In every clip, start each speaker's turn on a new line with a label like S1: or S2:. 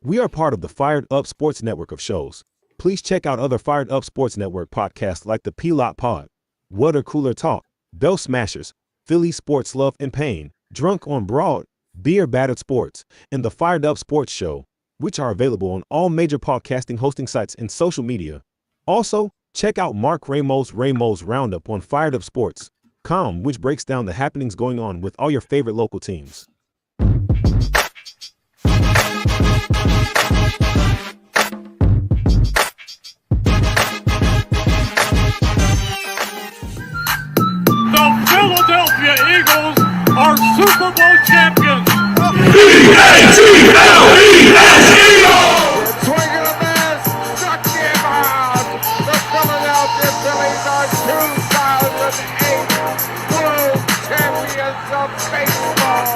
S1: We are part of the Fired Up Sports Network of shows. Please check out other Fired Up Sports Network podcasts like the P-Lot Pod, Water Cooler Talk, Bell Smashers, Philly Sports Love and Pain, Drunk on Broad, Beer Battered Sports, and the Fired Up Sports Show, which are available on all major podcasting hosting sites and social media. Also, check out Mark Ramos' Roundup on firedupsports.com, which breaks down the happenings going on with all your favorite local teams.
S2: Philadelphia Eagles are Super Bowl champions.
S3: E-A-G-L-E-S, swing and a miss, struck him out. The Philadelphia Phillies are 2008 World Champions of Baseball.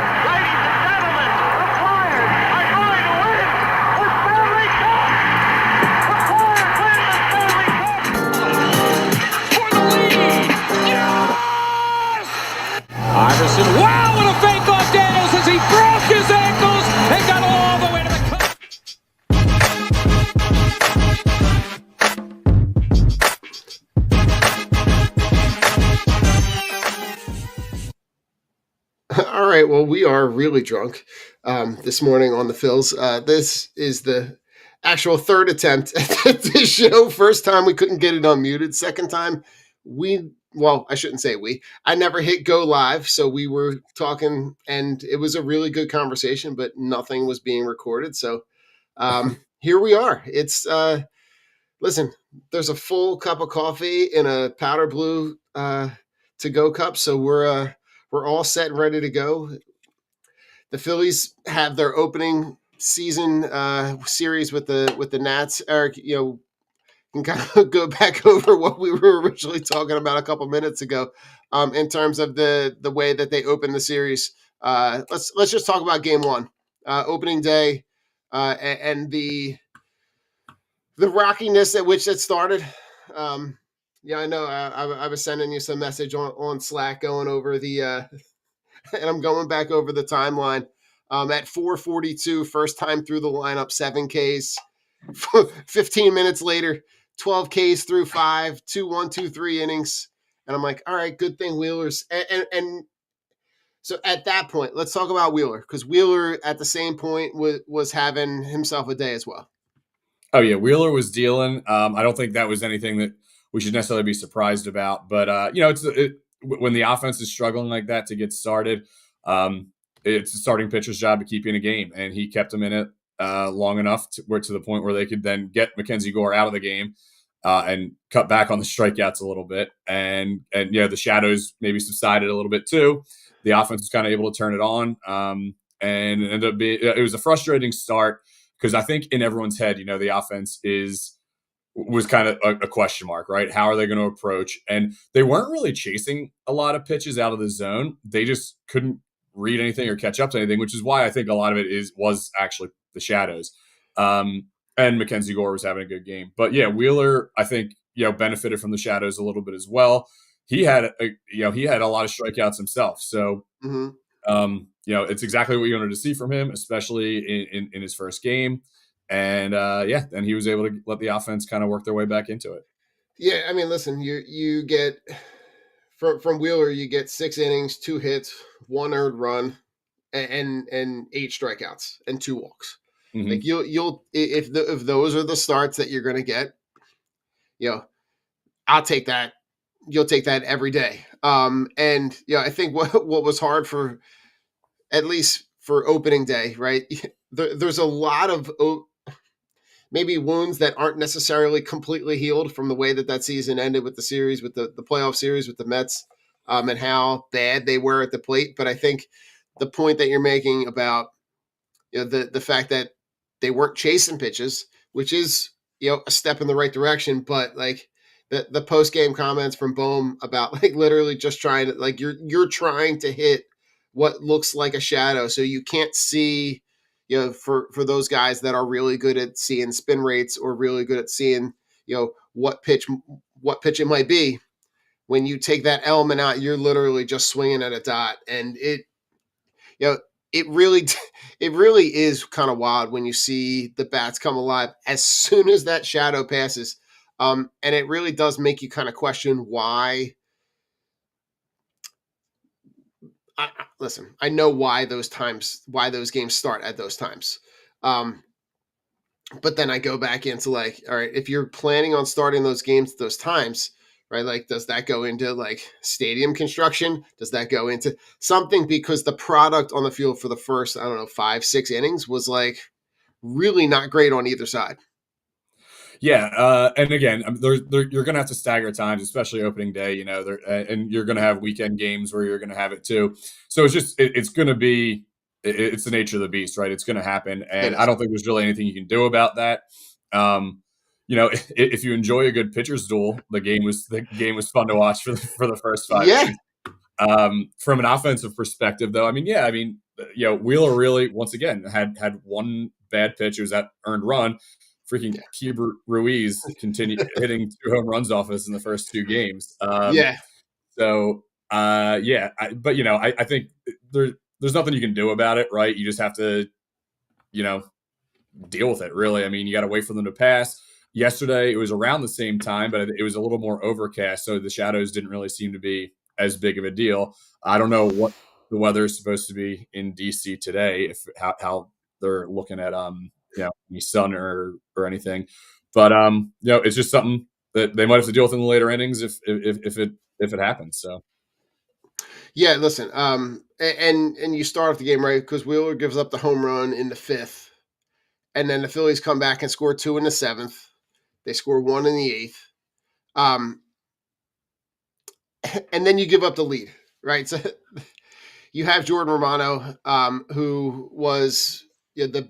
S2: Ladies and gentlemen, the Flyers are going to win the Stanley Cup. The Flyers win the Stanley Cup for the lead. Yes! Iverson, wow, what a fake off Daniels as he broke his ankles and got all the way to the cup.
S4: All right, well, we are really drunk this morning on the Phils. This is the actual third attempt at this show. First time we couldn't get it unmuted. Second time I shouldn't say I never hit go live. So we were talking and it was a really good conversation, but nothing was being recorded. So here we are. It's, listen, there's a full cup of coffee in a powder blue to-go cup. So we're all set and ready to go. The Phillies have their opening season series with the Nats. Eric, can kind of go back over what we were originally talking about a couple minutes ago in terms of the way that they opened the series. Let's just talk about game one, opening day, and the rockiness at which it started. I know I was sending you some message on Slack going over the and I'm going back over the timeline. At 4:42, first time through the lineup, 7 Ks. 15 minutes later, 12 Ks through 5, 2, 1, 2, 3 innings. And I'm like, all right, good thing Wheeler's. And so at that point, let's talk about Wheeler, because Wheeler at the same point was having himself a day as well.
S5: Oh, yeah, Wheeler was dealing. I don't think that was anything that we should necessarily be surprised about. But, when the offense is struggling like that to get started, it's the starting pitcher's job to keep you in a game. And he kept them in it long enough to the point where they could then get Mackenzie Gore out of the game and cut back on the strikeouts a little bit. And the shadows maybe subsided a little bit too. The offense was kind of able to turn it on. And it ended up it was a frustrating start because I think in everyone's head, the offense was kind of a question mark, right? How are they going to approach? And they weren't really chasing a lot of pitches out of the zone. They just couldn't read anything or catch up to anything, which is why I think a lot of it was actually the shadows. And Mackenzie Gore was having a good game. But yeah, Wheeler, I think, benefited from the shadows a little bit as well. He had a lot of strikeouts himself. So, it's exactly what you wanted to see from him, especially in his first game. And then he was able to let the offense kind of work their way back into it.
S4: Yeah, I mean, listen, you get from Wheeler, you get 6 innings, 2 hits, 1 earned run, and 8 strikeouts and 2 walks. Mm-hmm. Like you'll if those are the starts that you're going to get, I'll take that. You'll take that every day. And I think what was hard for, at least for opening day, right? There's a lot of maybe wounds that aren't necessarily completely healed from the way that season ended with the series, with the playoff series with the Mets, and how bad they were at the plate. But I think the point that you're making about the fact that they weren't chasing pitches, which is a step in the right direction, but like the post game comments from Bohm about like literally just trying to like you're trying to hit what looks like a shadow, so you can't see. For those guys that are really good at seeing spin rates or really good at seeing, what pitch it might be, when you take that element out, you're literally just swinging at a dot. And it, it really it really is kind of wild when you see the bats come alive as soon as that shadow passes. And it really does make you kind of question why. Listen, I know why those games start at those times. Um, but then I go back into like, all right, if you're planning on starting those games at those times, right? Like, does that go into like stadium construction? Does that go into something? Because the product on the field for the first, I don't know, 5, 6 innings was like really not great on either side.
S5: Yeah, and again, you're going to have to stagger times, especially opening day. And you're going to have weekend games where you're going to have it too. So it's going to be it's the nature of the beast, right? It's going to happen,
S4: It
S5: and I
S4: is.
S5: don't think there's really anything you can do about that. Um, if you enjoy a good pitcher's duel, the game was fun to watch for the first 5 innings.
S4: Yeah.
S5: From an offensive perspective, though, Wheeler really once again had one bad pitch. It was that earned run. Freaking Keibert Ruiz continued hitting 2 home runs off us in the first 2 games.
S4: Yeah.
S5: I think there's nothing you can do about it, right? You just have to, you know, deal with it, really. I mean, you got to wait for them to pass. Yesterday, it was around the same time, but it was a little more overcast, so the shadows didn't really seem to be as big of a deal. I don't know what the weather is supposed to be in DC today, if how they're looking at any sun or anything, but it's just something that they might have to deal with in the later innings if it happens. So
S4: Yeah, listen, and you start off the game right because Wheeler gives up the home run in the 5th, and then the Phillies come back and score 2 in the 7th. They score 1 in the 8th, and then you give up the lead, right? So you have Jordan Romano, who was the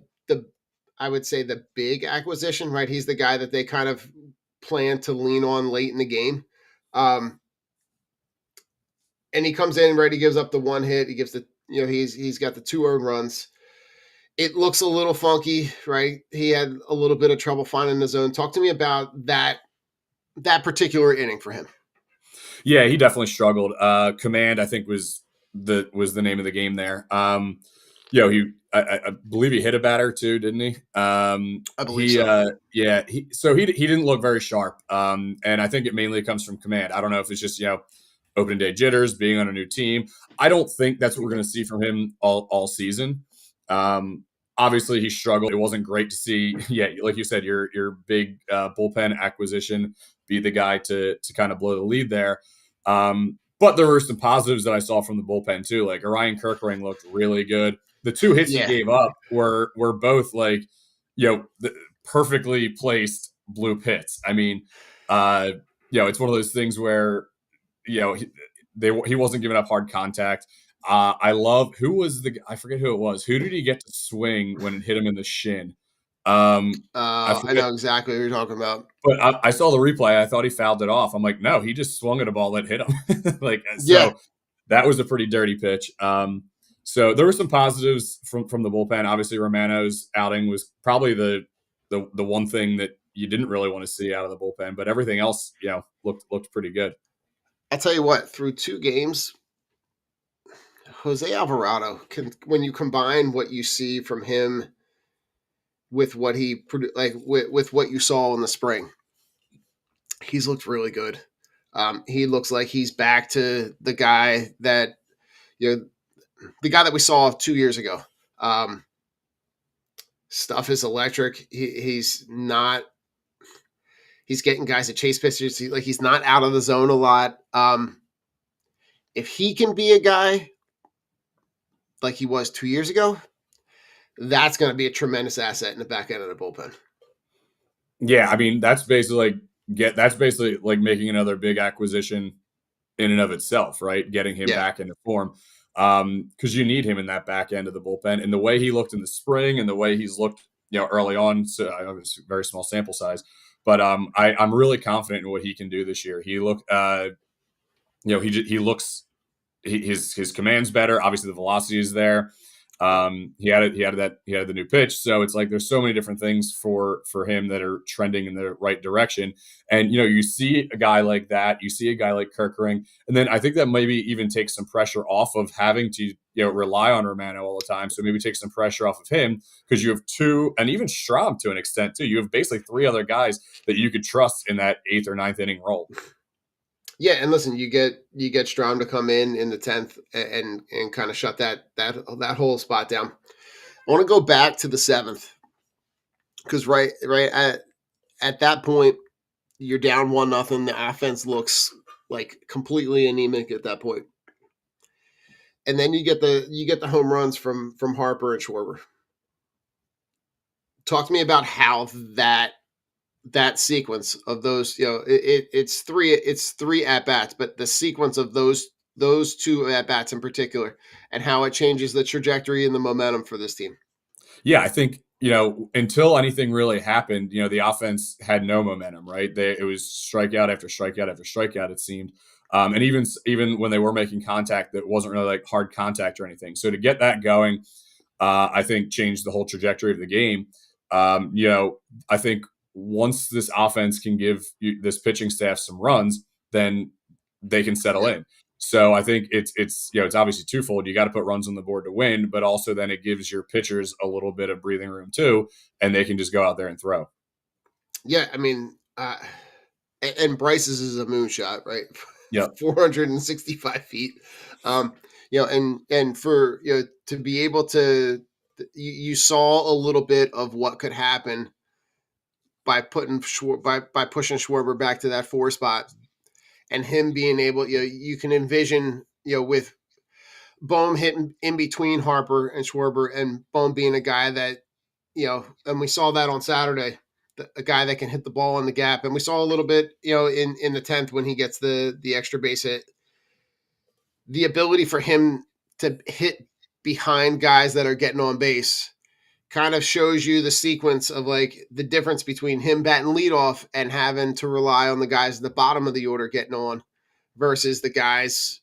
S4: I would say the big acquisition, right? He's the guy that they kind of plan to lean on late in the game. And he comes in, right? He gives up the 1 hit. He gives he's got the 2 earned runs. It looks a little funky, right? He had a little bit of trouble finding the zone. Talk to me about that particular inning for him.
S5: yeah, he definitely struggled. Command, I think, was the name of the game there. I believe he hit a batter too, didn't he?
S4: I believe so.
S5: He didn't look very sharp. And I think it mainly comes from Command. I don't know if it's just opening day jitters, being on a new team. I don't think that's what we're going to see from him all season. Obviously, he struggled. It wasn't great to see. Yeah, like you said, your big bullpen acquisition be the guy to kind of blow the lead there. But there were some positives that I saw from the bullpen too. Like Orion Kirkring looked really good. The 2 hits he gave up were both like, perfectly placed blue hits. I mean, it's one of those things where he wasn't giving up hard contact. I love I forget who it was. Who did he get to swing when it hit him in the shin?
S4: I know exactly what you're talking about.
S5: But I saw the replay. I thought he fouled it off. I'm like, no, he just swung at a ball that hit him. That was a pretty dirty pitch. So there were some positives from the bullpen. Obviously, Romano's outing was probably the one thing that you didn't really want to see out of the bullpen, but everything else, looked pretty good.
S4: I'll tell you what, through 2 games, Jose Alvarado, when you combine what you see from him with what he like with what you saw in the spring, he's looked really good. He looks like he's back to the guy that the guy that we saw 2 years ago. Stuff is electric. He's not. He's getting guys to chase pitches. He's not out of the zone a lot. If he can be a guy like he was 2 years ago, that's going to be a tremendous asset in the back end of the bullpen.
S5: Yeah, I mean that's basically like making another big acquisition in and of itself, right? Getting him back into form, because you need him in that back end of the bullpen. And the way he looked in the spring, and the way he's looked, early on. So I know it's a very small sample size, but I'm really confident in what he can do this year. He looks his command's better. Obviously, the velocity is there. He had the new pitch, so it's like there's so many different things for him that are trending in the right direction. And you see a guy like that, you see a guy like Kirkering, and then I think that maybe even takes some pressure off of having to rely on Romano all the time. So maybe take some pressure off of him because you have two, and even Strahm to an extent too. You have basically three other guys that you could trust in that 8th or 9th inning role.
S4: Yeah, and listen, you get Strahm to come in the 10th and kind of shut that whole spot down. I want to go back to the 7th because right at that point you're down 1-0. The offense looks like completely anemic at that point, and then you get the home runs from Harper and Schwarber. Talk to me about how that sequence of those, it's three at bats, but the sequence of those two at bats in particular, and how it changes the trajectory and the momentum for this team.
S5: Yeah, I think until anything really happened, the offense had no momentum. Right, it was strikeout after strikeout after strikeout. It seemed, and even when they were making contact, that wasn't really like hard contact or anything. So to get that going, I think changed the whole trajectory of the game. I think once this offense can give this pitching staff some runs, then they can settle in. So I think it's obviously twofold. You got to put runs on the board to win, but also then it gives your pitchers a little bit of breathing room too, and they can just go out there and throw.
S4: Yeah, I mean, and Bryce's is a moonshot, right?
S5: Yeah,
S4: 465 feet. And for to be able to, you saw a little bit of what could happen by pushing Schwarber back to that 4 spot, and him being able, you can envision, with Bohm hitting in between Harper and Schwarber, and Bohm being a guy that, and we saw that on Saturday, a guy that can hit the ball in the gap, and we saw a little bit, in the 10th when he gets the extra base hit, the ability for him to hit behind guys that are getting on base kind of shows you the sequence of like the difference between him batting leadoff and having to rely on the guys at the bottom of the order getting on versus the guys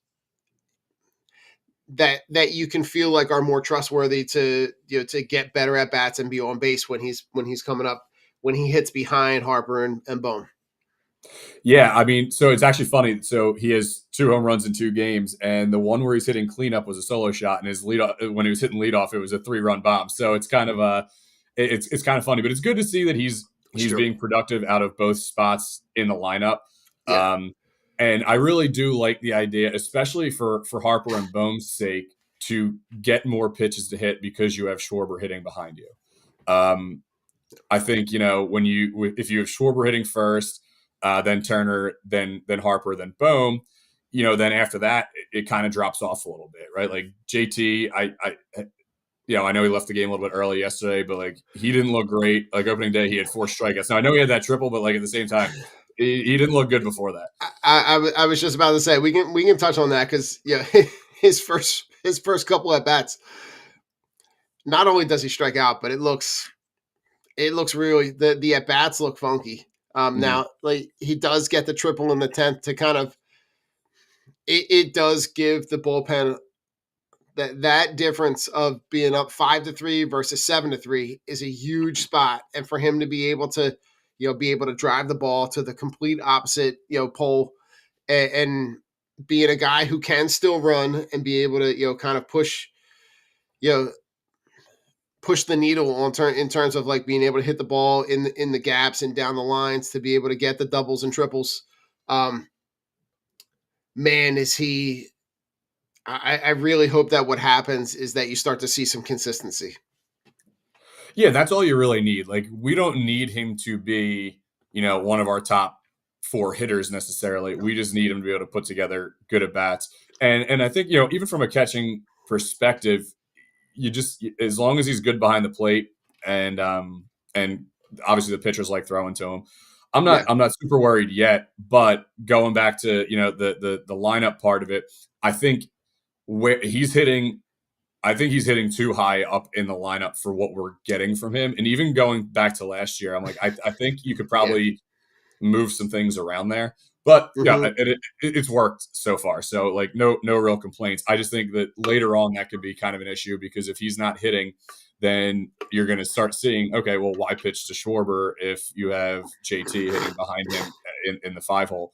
S4: that you can feel like are more trustworthy to to get better at bats and be on base when he's coming up, when he hits behind Harper and Bohm.
S5: Yeah, I mean, so it's actually funny. So he has 2 home runs in 2 games, and the one where he's hitting cleanup was a solo shot, and his when he was hitting leadoff, it was a 3-run bomb. So it's kind of it's kind of funny, but it's good to see that he's being productive out of both spots in the lineup.
S4: Yeah.
S5: And I really do like the idea, especially for Harper and Bohm's sake, to get more pitches to hit because you have Schwarber hitting behind you. I think if you have Schwarber hitting first, then Turner, then Harper, then Bohm, then after that it kind of drops off a little bit, right? Like JT, I know he left the game a little bit early yesterday, but like he didn't look great. Like opening day, he had 4 strikeouts. Now I know he had that triple, but like at the same time, he didn't look good before that.
S4: I was just about to say we can touch on that because his first couple at bats, not only does he strike out, but it looks really, the at bats look funky. Now, like he does get the triple in the 10th to kind of, it does give the bullpen that difference of being up 5-3 versus 7-3 is a huge spot, and for him to be able to drive the ball to the complete opposite pole, and being a guy who can still run and be able to kind of push the needle in terms of like being able to hit the ball in the gaps and down the lines to be able to get the doubles and triples. Man, is he? I really hope that what happens is that you start to see some consistency.
S5: Yeah, that's all you really need. Like we don't need him to be, one of our top 4 hitters necessarily. We just need him to be able to put together good at bats. And I think, even from a catching perspective, you just, as long as he's good behind the plate, and obviously the pitchers like throwing to him, I'm not super worried yet. But going back to the lineup part of it, I think where he's hitting, too high up in the lineup for what we're getting from him. And even going back to last year, I'm like, I think you could probably move some things around there. But yeah,
S4: Mhm.
S5: it's worked so far. So like no real complaints. I just think that later on that could be kind of an issue because if he's not hitting, then you're going to start seeing, okay, well, why pitch to Schwarber if you have JT hitting behind him in the 5 hole?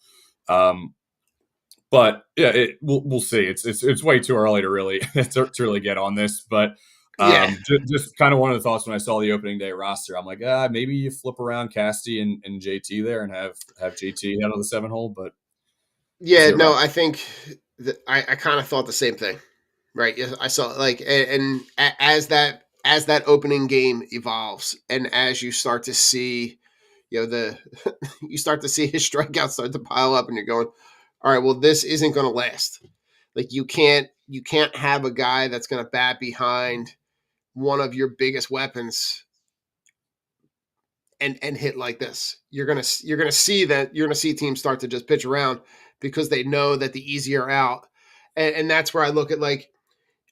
S5: But yeah, we'll see. It's way too early to really to really get on this. But
S4: Yeah.
S5: just kind of one of the thoughts when I saw the opening day roster, I'm like, maybe you flip around Casty and JT there and have JT out of the 7 hole. But we'll
S4: Yeah,
S5: see what
S4: no,
S5: happens.
S4: I think that I kind of thought the same thing, right? Yeah, I saw like, as that opening game evolves, and as you start to see, the you start to see his strikeouts start to pile up, and you're going, all right, well, this isn't going to last. Like you can't have a guy that's going to bat behind one of your biggest weapons and hit like this. You're gonna see teams start to just pitch around because they know that the easier out, and that's where I look at, like,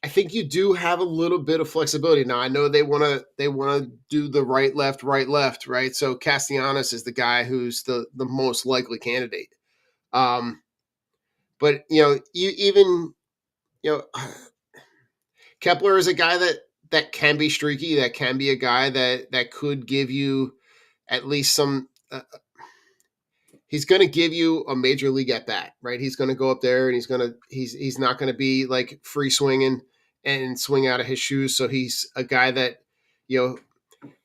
S4: I think you do have a little bit of flexibility now. I know they want to do the right left, right. So Castellanos is the guy who's the most likely candidate. Um, but you know Kepler is a guy that can be streaky, that can be a guy that could give you at least some. He's going to give you a major league at bat, right? He's going to go up there and he's not going to be like free swinging and swing out of his shoes. So he's a guy that you know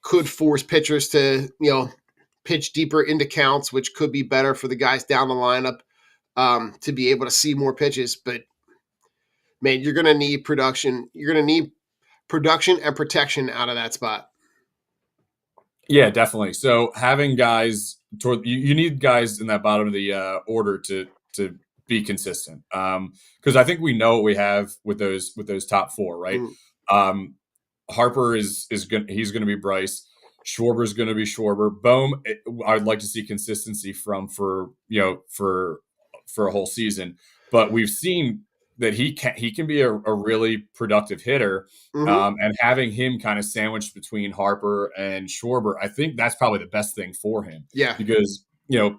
S4: could force pitchers to pitch deeper into counts, which could be better for the guys down the lineup, to be able to see more pitches. But man, you're going to need production. You're going to need production and protection out of that spot.
S5: Yeah, definitely. So having guys you need guys in that bottom of the order to be consistent. Because I think we know what we have with those top 4, right?
S4: Mm,
S5: Um, Harper is going he's going to be Bryce. Schwarber's going to be Schwarber. Bohm, I'd like to see consistency from for a whole season. But we've seen that he can be a really productive hitter.
S4: mm-hmm.
S5: And having him kind of sandwiched between Harper and Schwarber, I think that's probably the best thing for him
S4: Yeah,
S5: because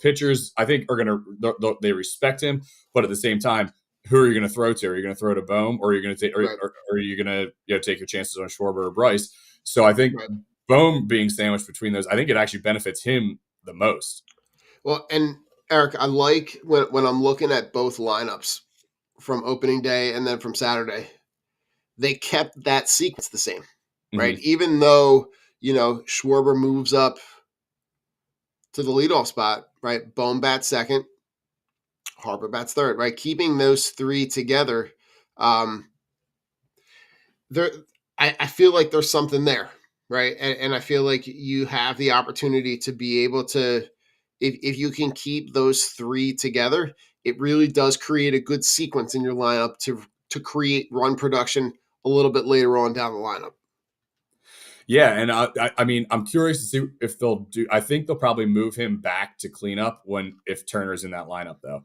S5: pitchers I think are going to they respect him, but at the same time, who are you going to throw to? Are you going to throw to Bohm, or are you going to take,
S4: right,
S5: or are you going to take your chances on Schwarber or Bryce? So I think
S4: right.
S5: Bohm being sandwiched between those, I think it actually benefits him the most.
S4: Well, and Eric, I like when I'm looking at both lineups from opening day and then from Saturday, they kept that sequence the same, right?
S5: Hmm.
S4: Even though, Schwarber moves up to the leadoff spot, right? Bohm bats second, Harper bats third, right? Keeping those three together, um, there, I feel like there's something there, right? And I feel like you have the opportunity to be able to, if you can keep those three together, it really does create a good sequence in your lineup to create run production a little bit later on down the lineup.
S5: Yeah, and I mean, I'm curious to see if they'll do. I think they'll probably move him back to cleanup if Turner's in that lineup, though,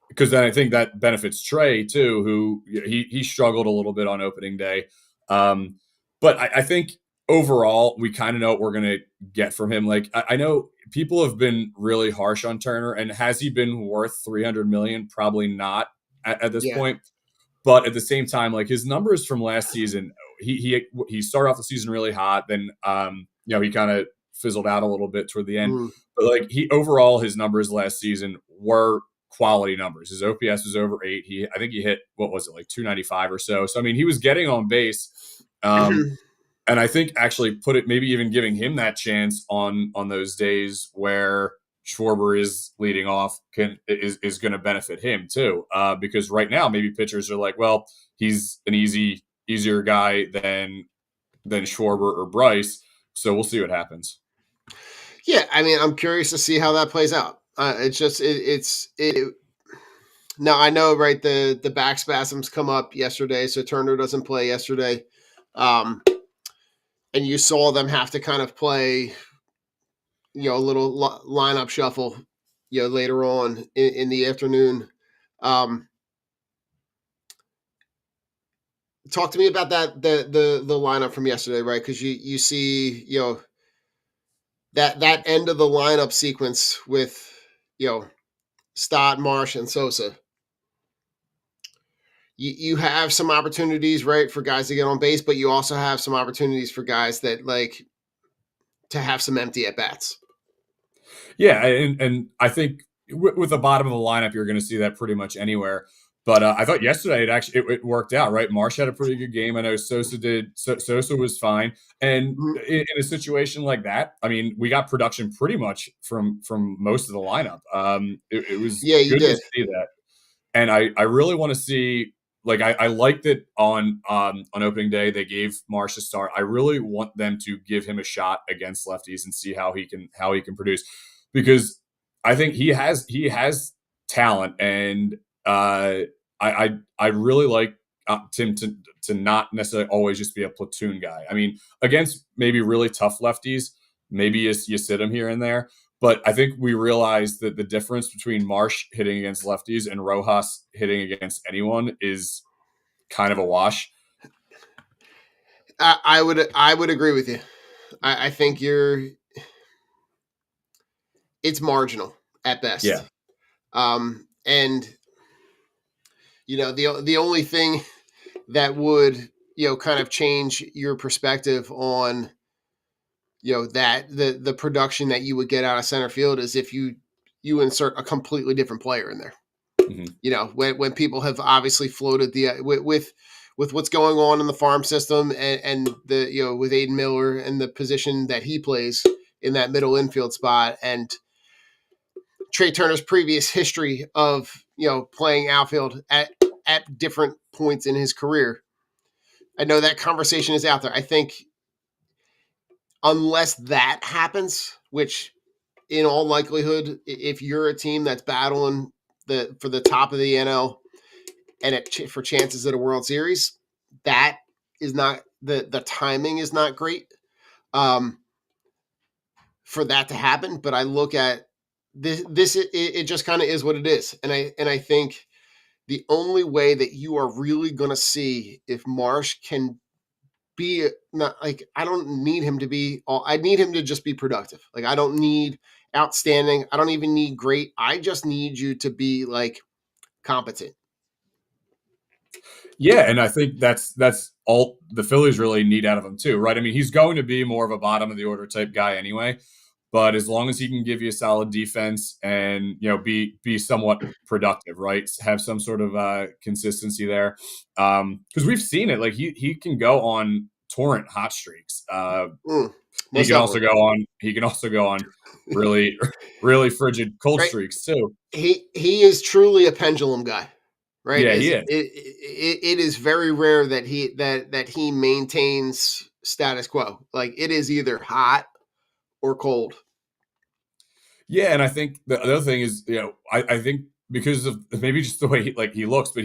S5: because then I think that benefits Trey too, who he struggled a little bit on opening day. Um, but I think overall we kind of know what we're gonna get from him. Like I know people have been really harsh on Turner, and has he been worth 300 million? Probably not at this
S4: Yeah.
S5: point. But at the same time, like his numbers from last season, he started off the season really hot. Then he kind of fizzled out a little bit toward the end.
S4: Mm,
S5: But like his numbers last season were quality numbers. His OPS was over 8. I think he hit, what was it, like 295 or so. So I mean, he was getting on base.
S4: mhm.
S5: And I think actually maybe even giving him that chance on those days where Schwarber is leading off is going to benefit him too. Because right now maybe pitchers are like, well, he's an easier guy than Schwarber or Bryce, so we'll see what happens.
S4: Yeah, I mean, I'm curious to see how that plays out. It's just it. Now I know, right? The back spasms come up yesterday, so Turner doesn't play yesterday, um, and you saw them have to kind of play, a little lineup shuffle, later on in the afternoon. Um, Talk to me about the lineup from yesterday, right? Because you see, that end of the lineup sequence with, Stott, Marsh, and Sosa, you have some opportunities, right, for guys to get on base, but you also have some opportunities for guys that like to have some empty at bats.
S5: Yeah, and I think with the bottom of the lineup, you're going to see that pretty much anywhere. But I thought yesterday it worked out, right? Marsh had a pretty good game. I know Sosa did. Sosa was fine, and
S4: Mhm.
S5: in a situation like that, I mean, we got production pretty much from most of the lineup. It was
S4: Yeah, you
S5: good to
S4: did.
S5: see that, and I really want to see. Like I like that on opening day they gave Marsh a start. I really want them to give him a shot against lefties and see how he can produce, because I think he has talent, and I really like Tim to not necessarily always just be a platoon guy. I mean, against maybe really tough lefties, maybe you sit him here and there. But I think we realized that the difference between Marsh hitting against lefties and Rojas hitting against anyone is kind of a wash.
S4: I would agree with you. I think it's marginal at
S5: Yeah.
S4: best. And the only thing that would kind of change your perspective on that the production that you would get out of center field is if you insert a completely different player in there.
S5: Mhm.
S4: When people have obviously floated the with what's going on in the farm system and the with Aiden Miller and the position that he plays in that middle infield spot, and Trey Turner's previous history of playing outfield at different points in his career. I know that conversation is out there. I think unless that happens, which in all likelihood, if you're a team that's battling for the top of the NL and for chances at a World Series, that is not the timing is not great for that to happen. But I look at this it just kind of is what it is, and I think the only way that you are really going to see if Marsh can be not like I don't need him to be I need him to just be productive. Like I don't need outstanding. I don't even need great. I just need you to be like competent.
S5: Yeah, and I think that's all the Phillies really need out of him too, right? I mean, he's going to be more of a bottom of the order type guy anyway, but as long as he can give you a solid defense and be somewhat productive, right? Have some sort of consistency there, because we've seen it. Like he can go on torrent hot streaks. He
S4: Most
S5: can also
S4: definitely.
S5: go on really really frigid cold
S4: Right.
S5: streaks too.
S4: He is truly a pendulum guy. Right.
S5: Yeah,
S4: Is
S5: he
S4: it,
S5: is.
S4: it is very rare that he maintains status quo. Like it is either hot or cold.
S5: Yeah, and I think the other thing is, I think because of maybe just the way he looks, but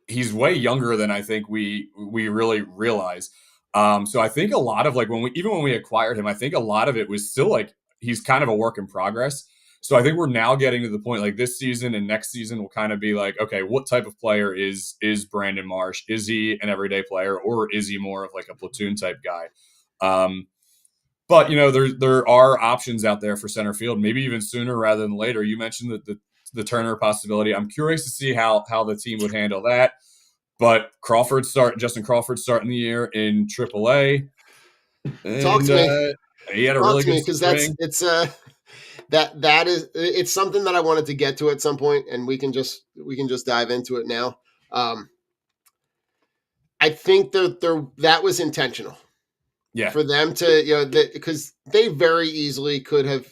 S5: he's way younger than I think we really realize. So I think a lot of like when we acquired him, I think a lot of it was still like he's kind of a work in progress. So I think we're now getting to the point like this season and next season will kind of be like, okay, what type of player is Brandon Marsh? Is he an everyday player or is he more of like a platoon type guy? But there are options out there for center field, maybe even sooner rather than later. You mentioned that the Turner possibility. I'm curious to see how the team would handle that. But Justin Crawford starting the year in AAA,
S4: Talk
S5: and
S4: to me.
S5: he had a
S4: Talk
S5: really
S4: to me
S5: good
S4: because
S5: spring.
S4: that is it's something that I wanted to get to at some point, and we can just dive into it now. I think that was intentional
S5: Yeah.
S4: for them to because they very easily could have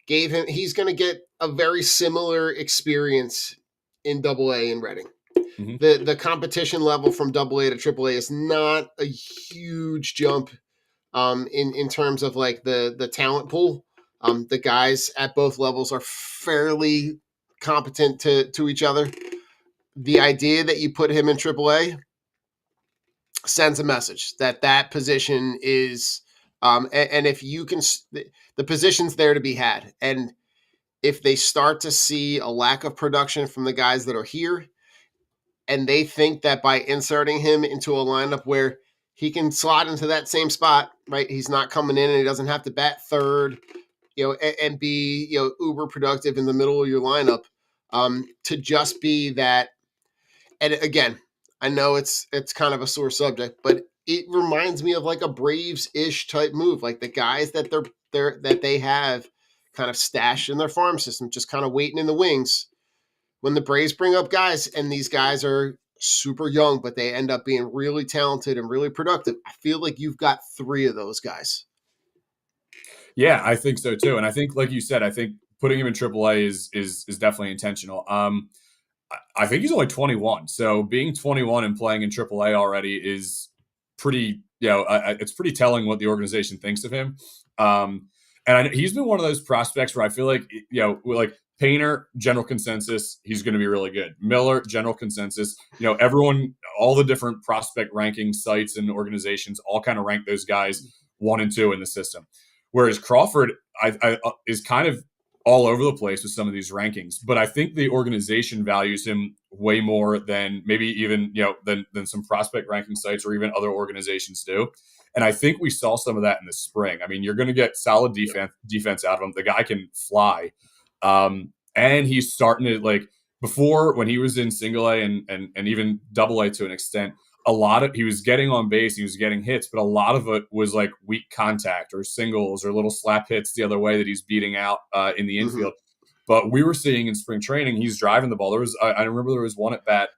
S4: gave him. He's going to get a very similar experience in Double A in Reading.
S5: Hmm.
S4: The competition level from Double A to Triple A is not a huge jump in terms of like the talent pool. The guys at both levels are fairly competent to each other. The idea that you put him in AAA sends a message that position is, and if you can, the position's there to be had. And if they start to see a lack of production from the guys that are here, and they think that by inserting him into a lineup where he can slot into that same spot, right? He's not coming in and he doesn't have to bat third and be, uber productive in the middle of your lineup, to just be that. And again, I know it's kind of a sore subject, but it reminds me of like a Braves-ish type move, like the guys that they have kind of stashed in their farm system, just kind of waiting in the wings. When the Braves bring up guys and these guys are super young, but they end up being really talented and really productive, I feel like you've got 3 of those guys.
S5: Yeah, I think so too. And I think, like you said, I think putting him in AAA is definitely intentional. I think he's only 21, so being 21 and playing in AAA already is pretty, it's pretty telling what the organization thinks of him. And he's been one of those prospects where I feel like, like Painter, general consensus, he's going to be really good. Miller, general consensus, everyone, all the different prospect ranking sites and organizations all kind of rank those guys 1 and 2 in the system. Whereas Crawford is kind of all over the place with some of these rankings, but I think the organization values him way more than maybe even, than some prospect ranking sites or even other organizations do. And I think we saw some of that in the spring. I mean, you're going to get solid defense out of him. The guy can fly. And he's starting to, like, before, when he was in single A and even double A to an extent, he was getting on base, he was getting hits, but a lot of it was like weak contact or singles or little slap hits the other way that he's beating out in the infield. But we were seeing in spring training, he's driving the ball. I remember there was one at bat,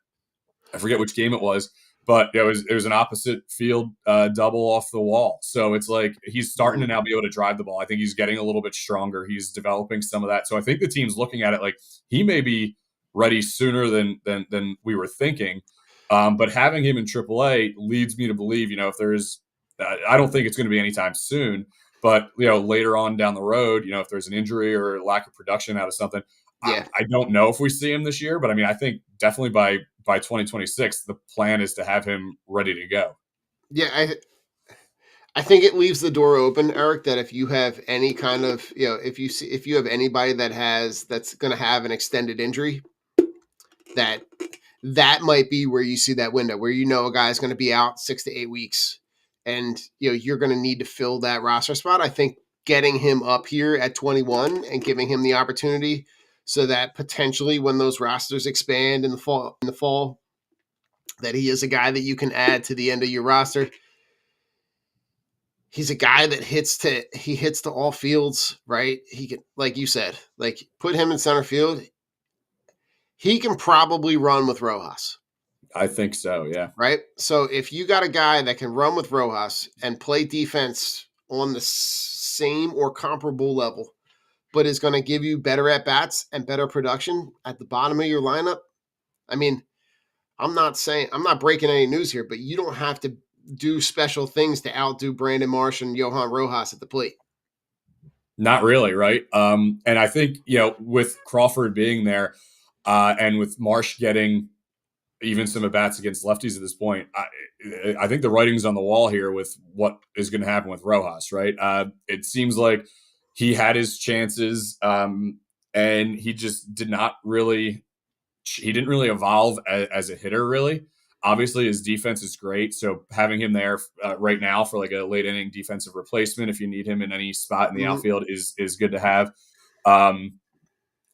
S5: I forget which game it was, but it was an opposite field double off the wall. So it's like he's starting to now be able to drive the ball. I think he's getting a little bit stronger. He's developing some of that. So I think the team's looking at it like he may be ready sooner than we were thinking. But having him in AAA leads me to believe, if there's, I don't think it's going to be anytime soon, but later on down the road, if there's an injury or lack of production out of something,
S4: Yeah.
S5: I don't know if we see him this year, but I mean, I think definitely by 2026, the plan is to have him ready to go.
S4: Yeah, I think it leaves the door open, Eric, that if you have any kind of, if you have anybody that's going to have an extended injury, that might be where you see that window where a guy's going to be out 6 to 8 weeks, and you're going to need to fill that roster spot. I think getting him up here at 21 and giving him the opportunity so that potentially when those rosters expand in the fall, that he is a guy that you can add to the end of your roster. He's a guy that hits to all fields, right? He can, like you said, like put him in center field. He can probably run with Rojas.
S5: I think so, yeah.
S4: Right? So if you got a guy that can run with Rojas and play defense on the same or comparable level, but is going to give you better at-bats and better production at the bottom of your lineup, I mean, I'm not breaking any news here, but you don't have to do special things to outdo Brandon Marsh and Johan Rojas at the plate.
S5: Not really, right? And I think, with Crawford being there and with Marsh getting even some at-bats against lefties at this point, I think the writing's on the wall here with what is going to happen with Rojas, right? It seems like he had his chances and he just didn't really evolve as a hitter, really. Obviously, his defense is great, so having him there right now for like a late inning defensive replacement, if you need him in any spot in the outfield, is good to have.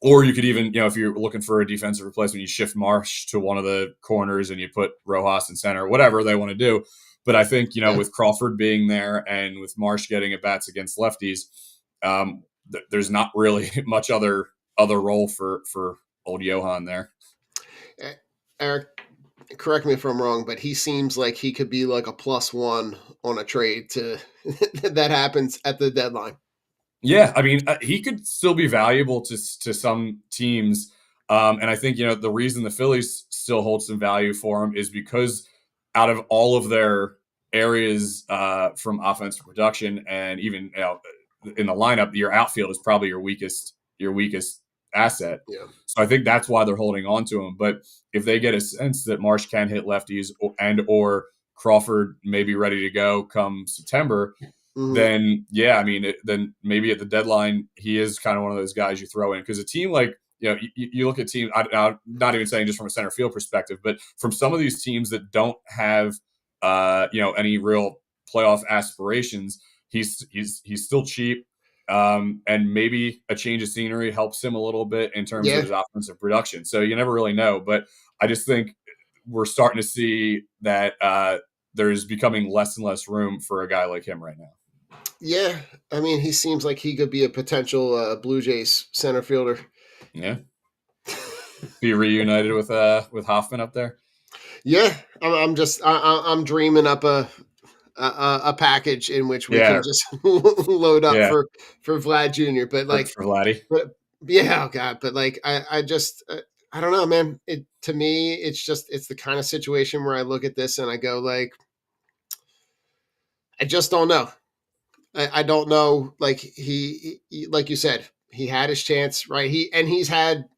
S5: Or you could even, if you're looking for a defensive replacement, you shift Marsh to one of the corners and you put Rojas in center, whatever they want to do. But I think, with Crawford being there and with Marsh getting at bats against lefties, there's not really much other role for old Johan there.
S4: Eric, correct me if I'm wrong, but he seems like he could be like a +1 on a trade to that happens at the deadline.
S5: Yeah, I mean, he could still be valuable to some teams. And I think, the reason the Phillies still hold some value for him is because out of all of their areas from offensive production and even in the lineup, your outfield is probably your weakest asset.
S4: Yeah.
S5: So I think that's why they're holding on to him. But if they get a sense that Marsh can hit lefties or Crawford may be ready to go come September, then yeah, I mean, then maybe at the deadline he is kind of one of those guys you throw in, because a team like you look at teams. I'm not even saying just from a center field perspective, but from some of these teams that don't have any real playoff aspirations, he's still cheap. And maybe a change of scenery helps him a little bit in terms
S4: Yeah.
S5: of his offensive production. So you never really know. But I just think we're starting to see that there's becoming less and less room for a guy like him right now.
S4: Yeah, I mean, he seems like he could be a potential Blue Jays center fielder.
S5: Yeah. Be reunited with Hoffman up there.
S4: Yeah, I'm dreaming up a package in which we can just load up for Vlad Jr. But like
S5: for Vladdy.
S4: But yeah, oh God, but like I just I don't know, man. It to me, it's the kind of situation where I look at this and I go like, I just don't know. I don't know. Like he, like you said, he had his chance, right? He's had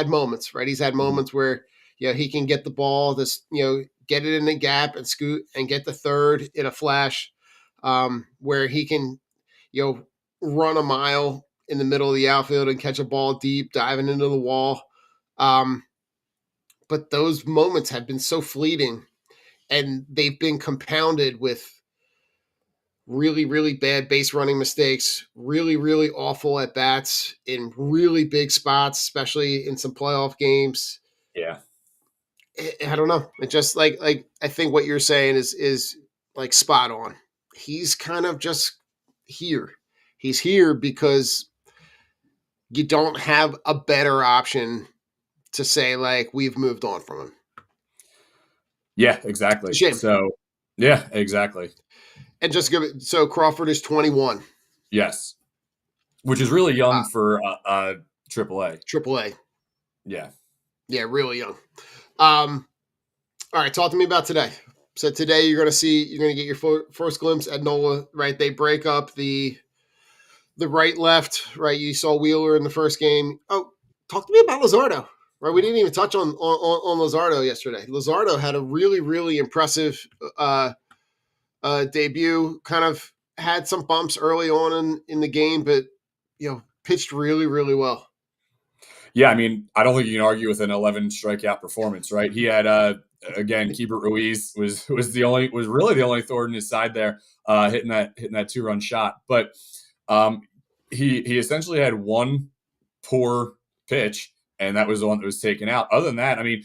S4: moments, right? He's had moments where he can get the ball, get it in the gap and scoot and get the third in a flash, where he can run a mile in the middle of the outfield and catch a ball deep, diving into the wall. But those moments have been so fleeting, and they've been compounded with really, really bad base running mistakes, really, really awful at bats in really big spots, especially in some playoff games.
S5: Yeah.
S4: I don't know. It just like I think what you're saying is like spot on. He's kind of just here. He's here because you don't have a better option to say like we've moved on from him.
S5: Yeah, exactly. So yeah, exactly.
S4: And just give it. So Crawford is 21.
S5: Yes, which is really young for AAA.
S4: AAA.
S5: Yeah.
S4: Yeah, really young. All right, talk to me about today. So today you're going to get your first glimpse at Nola, right? They break up the right left, right? You saw Wheeler in the first game. Oh, talk to me about Luzardo, right? We didn't even touch on Luzardo yesterday. Luzardo had a really, really impressive debut. Kind of had some bumps early on in the game, but pitched really, really well.
S5: Yeah, I mean, I don't think you can argue with an 11 strikeout performance, right? He had again, Keibert Ruiz was really the only thorn in his side there, hitting that 2-run shot. But he essentially had one poor pitch, and that was the one that was taken out. Other than that, I mean,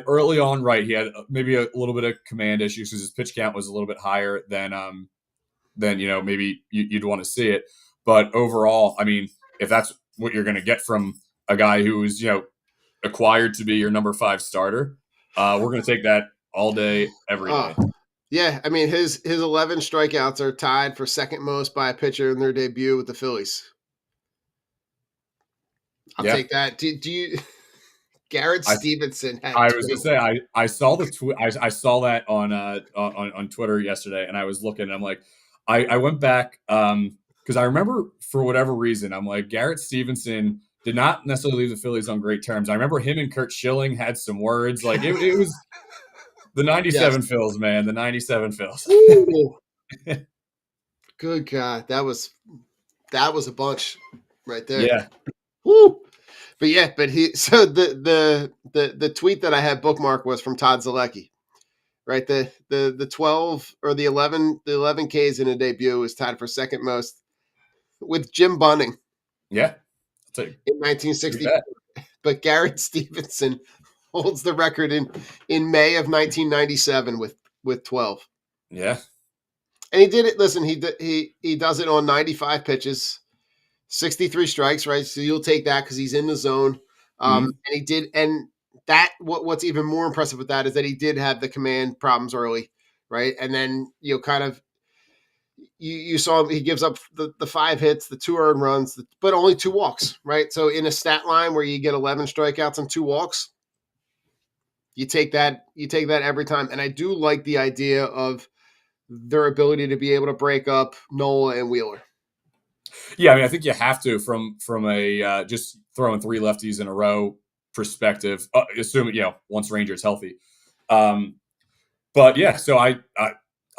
S5: early on, right, he had maybe a little bit of command issues because his pitch count was a little bit higher than maybe you'd want to see it. But overall, I mean, if that's what you're going to get from a guy who's acquired to be your number 5 starter, we're going to take that all day, every day.
S4: Yeah, I mean his 11 strikeouts are tied for second most by a pitcher in their debut with the Phillies. I'll take that. Do you? Garrett Stevenson.
S5: I was going to say I saw the tweet. I saw that on Twitter yesterday, and I was looking. And I'm like, I went back because I remember for whatever reason I'm like Garrett Stevenson did not necessarily leave the Phillies on great terms. I remember him and Kurt Schilling had some words. Like it was the 97 Phils, man. The 97 Phils.
S4: Good God. That was a bunch right there.
S5: Yeah.
S4: Woo. But the tweet that I had bookmarked was from Todd Zalecki. Right? The 12 or the 11 Ks in a debut is tied for second most with Jim Bunning.
S5: Yeah.
S4: In 1960. But Garrett Stevenson holds the record in May of 1997 with 12.
S5: Yeah.
S4: And he did it. Listen, he does it on 95 pitches, 63 strikes, right? So you'll take that because he's in the zone. And he did, and that what's even more impressive with that is that he did have the command problems early, right? And then you saw him, he gives up the 5 hits, the 2 earned runs, but only 2 walks, right? So in a stat line where you get 11 strikeouts and 2 walks, you take that every time. And I do like the idea of their ability to be able to break up Nola and Wheeler.
S5: Yeah, I mean, I think you have to from a just throwing 3 lefties in a row perspective, assuming once Ranger's healthy. But yeah, so I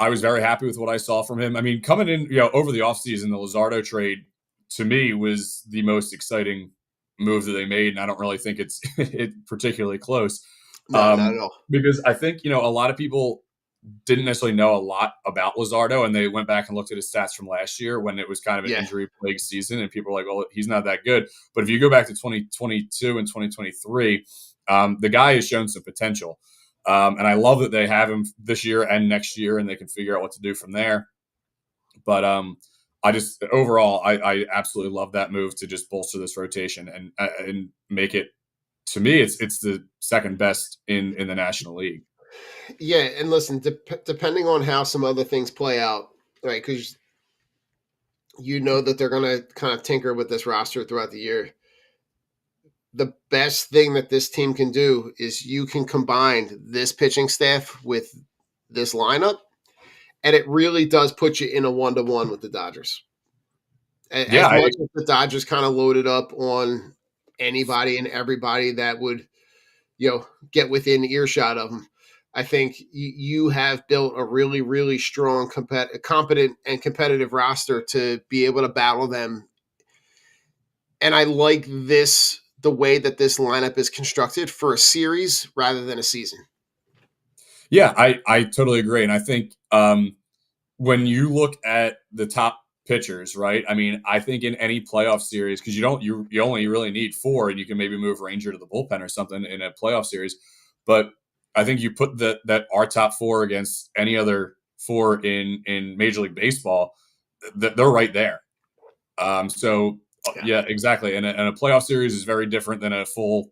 S5: was very happy with what I saw from him. I mean, coming in over the offseason, the Luzardo trade to me was the most exciting move that they made, and I don't really think it's particularly close.
S4: No, not at all.
S5: Because I think a lot of people didn't necessarily know a lot about Luzardo, and they went back and looked at his stats from last year when it was kind of an
S4: Yeah.
S5: injury-plagued season, and people were like, well, he's not that good. But if you go back to 2022 and 2023, the guy has shown some potential. And I love that they have him this year and next year, and they can figure out what to do from there. But I just overall, I absolutely love that move to just bolster this rotation and make it. To me, it's the second best in the National League.
S4: Yeah, and listen, depending on how some other things play out, right? Because you know that they're going to kind of tinker with this roster throughout the year. The best thing that this team can do is you can combine this pitching staff with this lineup, and it really does put you in a 1-to-1 with the Dodgers. As much as the Dodgers kind of loaded up on anybody and everybody that would, get within earshot of them, I think you have built a really, really strong, competent, and competitive roster to be able to battle them. And I like the way that this lineup is constructed for a series rather than a season.
S5: Yeah, I totally agree. And I think when you look at the top pitchers, right? I mean, I think in any playoff series, because you only really need 4, and you can maybe move Ranger to the bullpen or something in a playoff series. But I think you put that our top 4 against any other 4 in Major League Baseball, they're right there. So yeah, exactly. And a playoff series is very different than a full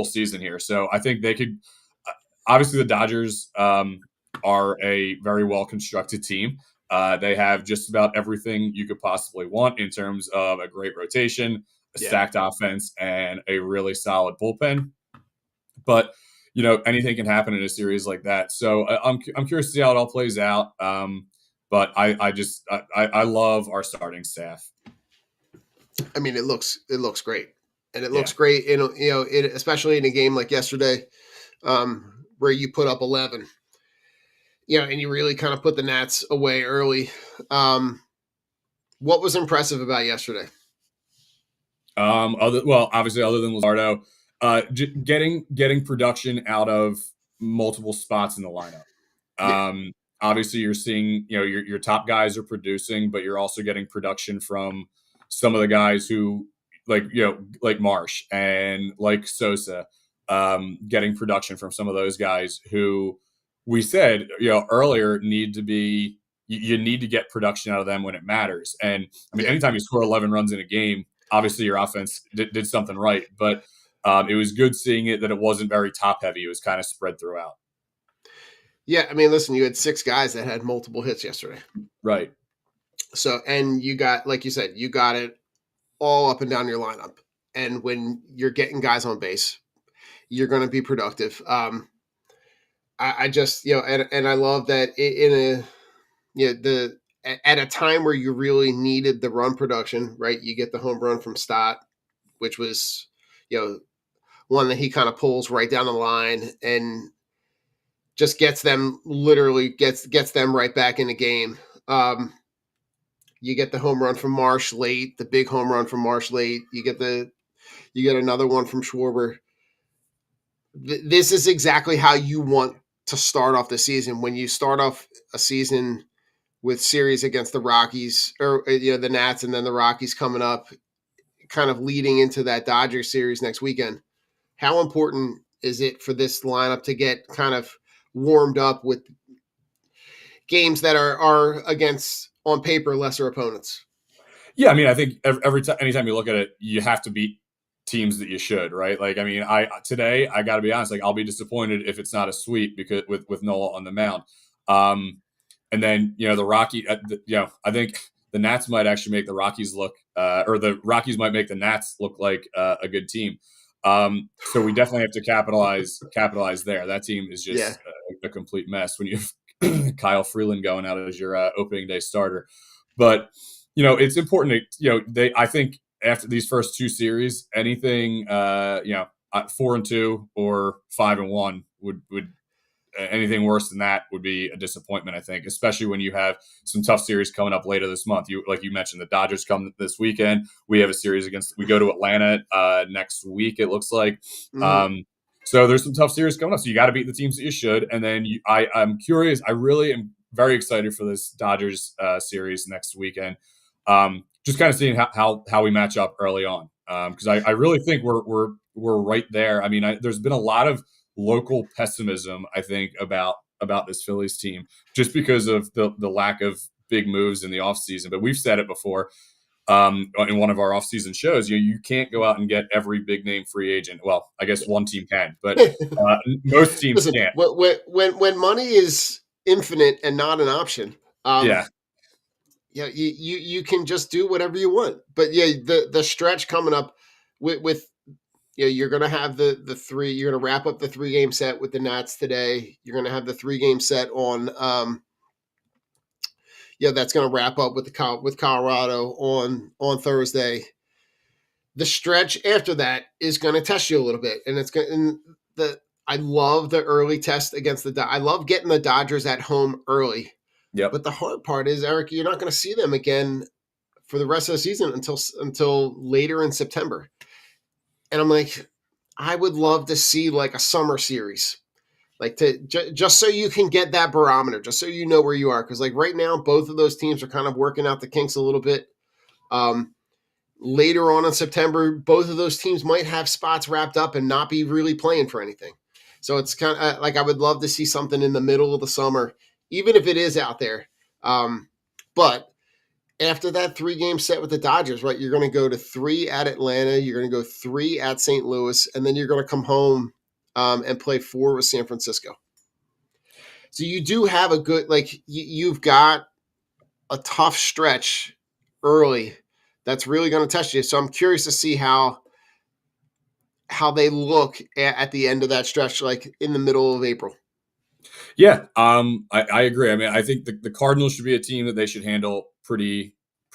S5: season here. So I think they could. Obviously, the Dodgers are a very well constructed team. They have just about everything you could possibly want in terms of a great rotation, a stacked offense, and a really solid bullpen. But anything can happen in a series like that. So I'm curious to see how it all plays out. But I love our starting staff.
S4: I mean, it looks great, and it looks great in especially in a game like yesterday, where you put up 11. And you really kind of put the Nats away early. What was impressive about yesterday?
S5: Obviously, other than Luzardo, getting production out of multiple spots in the lineup. Obviously, you're seeing your top guys are producing, but you're also getting production from some of the guys who like Marsh and like Sosa, getting production from some of those guys who we said earlier need to be. You need to get production out of them when it matters. And I mean, anytime you score 11 runs in a game, obviously your offense did something right. But it was good seeing that it wasn't very top heavy. It was kind of spread throughout.
S4: Yeah, I mean, listen, you had 6 guys that had multiple hits yesterday.
S5: Right.
S4: So, and you got, like you said, you got it all up and down your lineup. And when you're getting guys on base, you're going to be productive. I just, and I love that at a time where you really needed the run production, right? You get the home run from Stott, which was, one that he kind of pulls right down the line and just gets them right back in the game. You get the home run from Marsh late, the big home run from Marsh late. You get another one from Schwarber. This is exactly how you want to start off the season. When you start off a season with series against the Rockies or the Nats, and then the Rockies coming up, kind of leading into that Dodgers series next weekend. How important is it for this lineup to get kind of warmed up with games that are against, on paper, lesser opponents?
S5: Yeah, I mean, I think anytime you look at it, you have to beat teams that you should, right? Like, I mean, today I got to be honest, like I'll be disappointed if it's not a sweep because with Nola on the mound. And then the Rocky, I think the Nats might actually make the Rockies look, or the Rockies might make the Nats look like a good team. So we definitely have to capitalize there. That team is just a complete mess when you have Kyle Freeland going out as your opening day starter. But it's important to I think after these first 2 series, anything 4-2 or 5-1 would anything worse than that would be a disappointment, I think, especially when you have some tough series coming up later this month. Like you mentioned, the Dodgers come this weekend. We have a series we go to Atlanta next week, it looks like.
S4: Mm-hmm.
S5: So there's some tough series coming up. So you got to beat the teams that you should. And then I'm curious. I really am very excited for this Dodgers series next weekend. Just kind of seeing how we match up early on. Because I really think we're right there. I mean, there's been a lot of local pessimism, I think, about this Phillies team just because of the lack of big moves in the offseason. But we've said it before. In one of our off-season shows, you can't go out and get every big name free agent. Well, I guess one team can, but most teams
S4: Listen,
S5: can't.
S4: when money is infinite and not an option,
S5: Yeah,
S4: you can just do whatever you want. But yeah, the stretch coming up with you're going to have the three. You're going to wrap up the 3-game set with the Nats today. You're going to have the 3-game set on. That's going to wrap up with Colorado on Thursday. The stretch after that is going to test you a little bit, and it's going. I love the early test against I love getting the Dodgers at home early.
S5: yep.
S4: But the hard part is, Eric, you're not going to see them again for the rest of the season until later in September. And I'm like, I would love to see like a summer series, like just so you can get that barometer, just so you know where you are. Because like right now, both of those teams are kind of working out the kinks a little bit. Later on in September, both of those teams might have spots wrapped up and not be really playing for anything. So it's kind of like I would love to see something in the middle of the summer, even if it is out there. But after that 3-game set with the Dodgers, right, you're going to go to 3 at Atlanta, you're going to go 3 at St. Louis, and then you're going to come home and play 4 with San Francisco. So you do have a good, like, you've got a tough stretch early that's really going to test you. So I'm curious to see how they look at the end of that stretch, like in the middle of April.
S5: Yeah, I agree. I mean, I think the Cardinals should be a team that they should handle pretty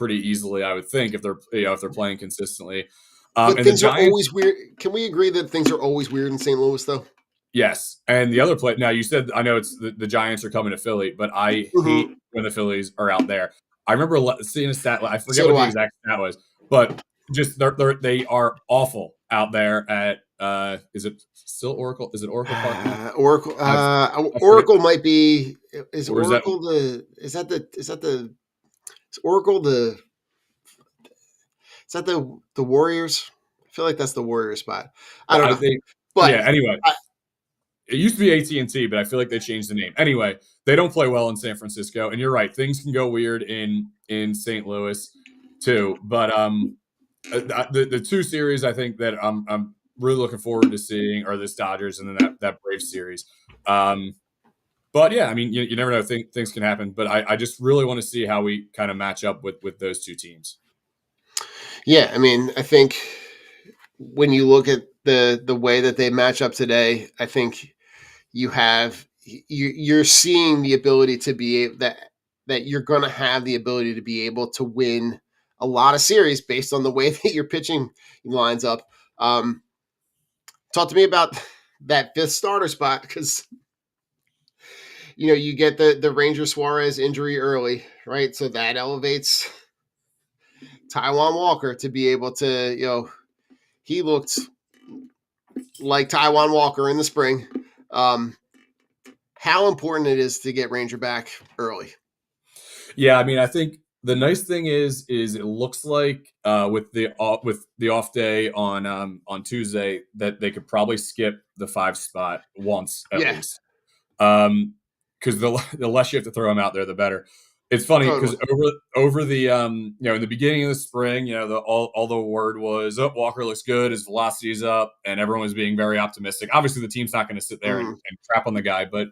S5: easily. I would think if they're playing consistently.
S4: But
S5: And
S4: things
S5: the
S4: are
S5: Giants,
S4: always weird. Can we agree that things are always weird in St. Louis, though?
S5: yes. And the other play. Now you said I know it's the Giants are coming to Philly, but I hate when the Phillies are out there. I remember seeing a stat. I forget what the exact stat was, but just they are awful out there at. Is it still Oracle? Is it Oracle Park now?
S4: Oracle. Oracle might be. Is Oracle the? Is Oracle the? Is that the Warriors? I feel like that's the Warriors spot. I don't know. But
S5: yeah. Anyway, it used to be AT&T, but I feel like they changed the name. Anyway, they don't play well in San Francisco, and you're right. Things can go weird in St. Louis too. But the 2 series I think that I'm really looking forward to seeing are this Dodgers and then that Braves series. But yeah, I mean, you never know. Things can happen. But I just really want to see how we kind of match up with those 2 teams.
S4: Yeah, I mean, I think when you look at the way that they match up today, I think you're seeing the ability to be that you're going to have the ability to be able to win a lot of series based on the way that your pitching lines up. Talk to me about that 5th starter spot, because you get the Ranger Suarez injury early, right? So that elevates Taijuan Walker to be able to, he looked like Taijuan Walker in the spring. How important it is to get Ranger back early.
S5: Yeah, I mean, I think the nice thing is it looks like with the off day on Tuesday that they could probably skip the 5 spot once at least. Because the less you have to throw them out there, the better. It's funny because over the in the beginning of the spring, all the word was, oh, Walker looks good, his velocity's up, and everyone was being very optimistic. Obviously, the team's not going to sit there and crap on the guy, but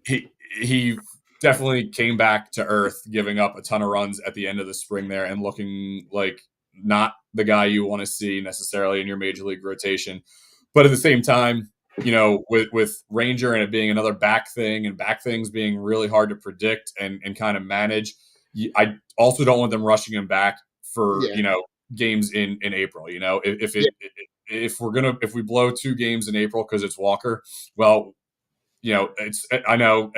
S5: he definitely came back to earth, giving up a ton of runs at the end of the spring there and looking like not the guy you want to see necessarily in your major league rotation. But at the same time, with Ranger and it being another back thing and back things being really hard to predict and kind of manage, I also don't want them rushing him back for, games in April. If we blow 2 games in April because it's Walker, well, I know,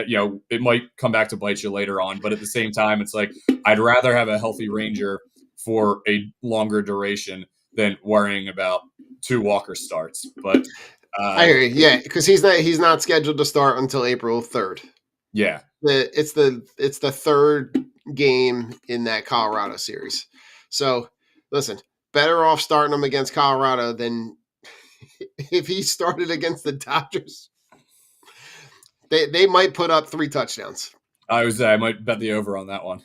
S5: it might come back to bite you later on, but at the same time, it's like, I'd rather have a healthy Ranger for a longer duration than worrying about, 2 Walker starts. But
S4: I hear you. Yeah, because he's not scheduled to start until April 3rd.
S5: yeah,
S4: It's the third game in that Colorado series. So listen, better off starting him against Colorado than if he started against the Dodgers. They might put up 3 touchdowns.
S5: I might bet the over on that one.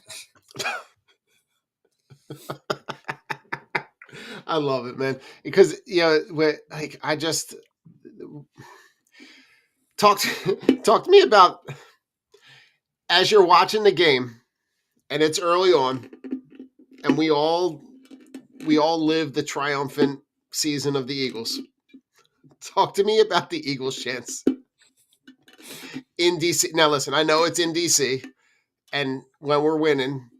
S4: I love it, man. Because like I just talk to me about as you're watching the game and it's early on and we all live the triumphant season of the Eagles. Talk to me about the Eagles' chance in DC. Now, listen, I know it's in DC, and when we're winning,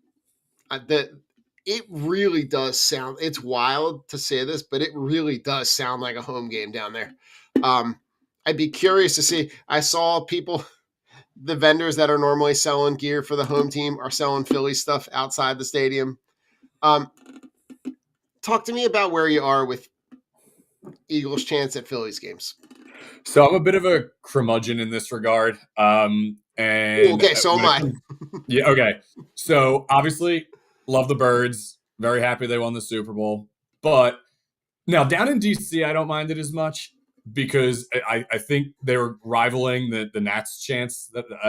S4: it really does sound. It's wild to say this, but it really does sound like a home game down there. I'd be curious to see. I saw people, the vendors that are normally selling gear for the home team, are selling Philly stuff outside the stadium. Talk to me about where you are with Eagles' chance at Phillies games.
S5: So I'm a bit of a curmudgeon in this regard. And
S4: okay, so am I.
S5: Yeah, okay. So obviously, love the Birds. Very happy they won the Super Bowl. But now down in DC, I don't mind it as much because I think they're rivaling the Nats' chance.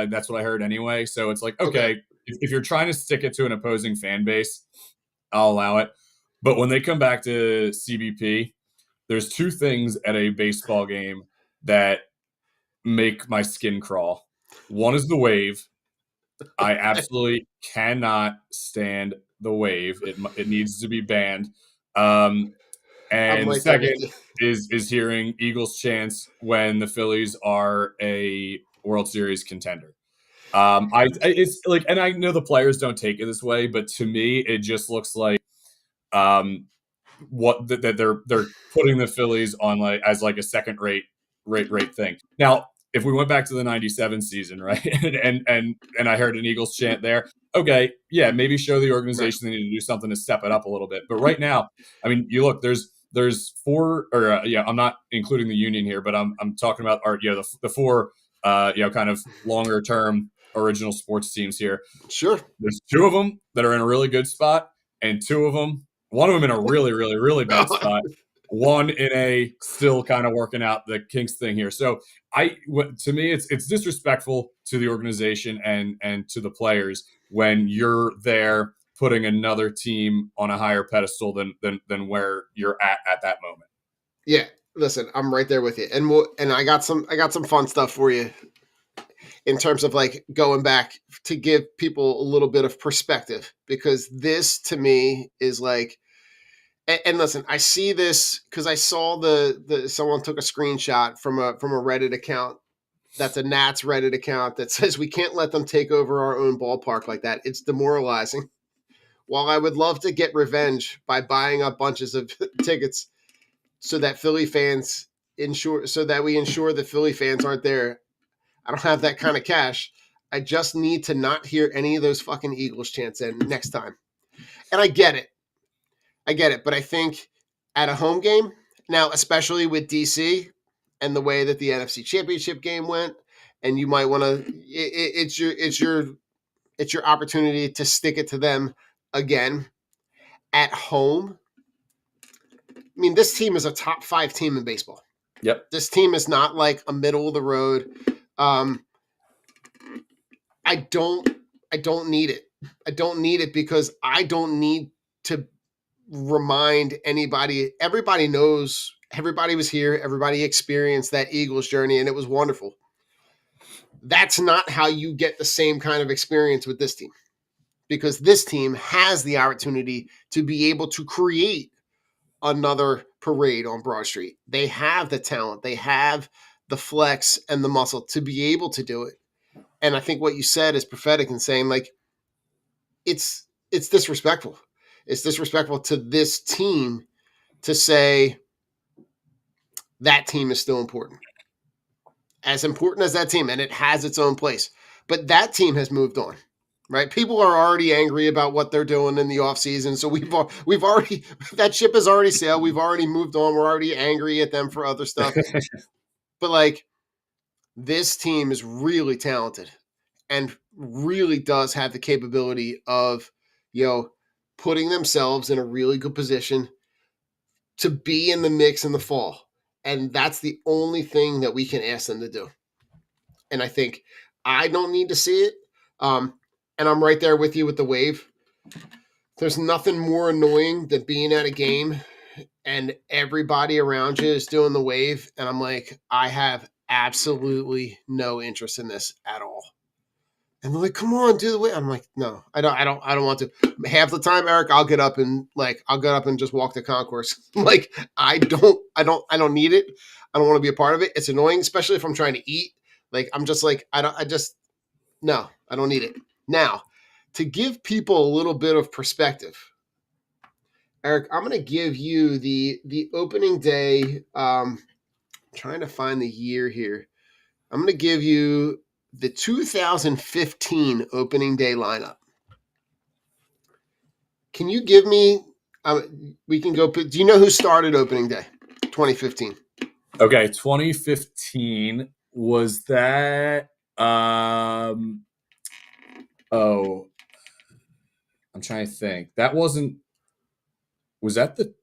S5: That's what I heard anyway. So it's like, okay. If you're trying to stick it to an opposing fan base, I'll allow it. But when they come back to CBP, there's 2 things at a baseball game that make my skin crawl. One is the wave. I absolutely cannot stand the wave. It needs to be banned. And
S4: right
S5: second is hearing Eagles chants when the Phillies are a World Series contender. It's like, and I know the players don't take it this way, but to me, it just looks like that they're putting the Phillies on like as like a second rate thing. Now, if we went back to the 97 season, right? and I heard an Eagles chant there. Okay, yeah, maybe show the organization they need to do something to step it up a little bit. But right now, I mean, you look, there's 4 or I'm not including the union here, but I'm talking about the 4 kind of longer term original sports teams here.
S4: Sure.
S5: There's 2 of them that are in a really good spot, and 2 of them, one of them in a really, really, really bad spot, one in a still kind of working out the kinks thing here. So to me, it's disrespectful to the organization and to the players when you're there putting another team on a higher pedestal than where you're at that moment.
S4: Yeah, listen, I'm right there with you, and I got some fun stuff for you in terms of like going back to give people a little bit of perspective, because this to me is like, and listen, I see this because I saw the someone took a screenshot from a Reddit account that's a Nats Reddit account that says we can't let them take over our own ballpark like that. It's demoralizing. While I would love to get revenge by buying up bunches of tickets so that we ensure the Philly fans aren't there, I don't have that kind of cash. I just need to not hear any of those fucking Eagles chants in next time. And I get it. But I think at a home game, now, especially with DC and the way that the NFC Championship game went, and you might want to, it's your opportunity to stick it to them again at home. I mean, this team is a top 5 team in baseball.
S5: Yep.
S4: This team is not like a middle of the road. I don't need it. I don't need it because I don't need to remind anybody. Everybody knows. Everybody was here. Everybody experienced that Eagles journey, and it was wonderful. That's not how you get the same kind of experience with this team, because this team has the opportunity to be able to create another parade on Broad Street. They have the talent. They have the flex and the muscle to be able to do it. And I think what you said is prophetic in saying, like, it's disrespectful. It's disrespectful to this team to say that team is still important. As important as that team, and it has its own place. But that team has moved on. right? People are already angry about what they're doing in the offseason. So we've already that ship has already sailed. We've already moved on. We're already angry at them for other stuff. But like this team is really talented and really does have the capability of, putting themselves in a really good position to be in the mix in the fall. And that's the only thing that we can ask them to do. And I think I don't need to see it. And I'm right there with you with the wave. There's nothing more annoying than being at a game and everybody around you is doing the wave. And I'm like, I have absolutely no interest in this at all. And they're like, come on, do the wave. I'm like, no, I don't want to. Half the time, Eric, I'll get up and just walk the concourse. Like, I don't need it. I don't want to be a part of it. It's annoying, especially if I'm trying to eat. Like, I'm just like, no, I don't need it. Now, to give people a little bit of perspective, Eric, I'm going to give you the opening day. Trying to find the year here. I'm going to give you the 2015 opening day lineup. Can you give me? We can go. Do you know who started opening day, 2015?
S5: Okay, 2015 was that. Oh, I'm trying to think. That wasn't. Was that the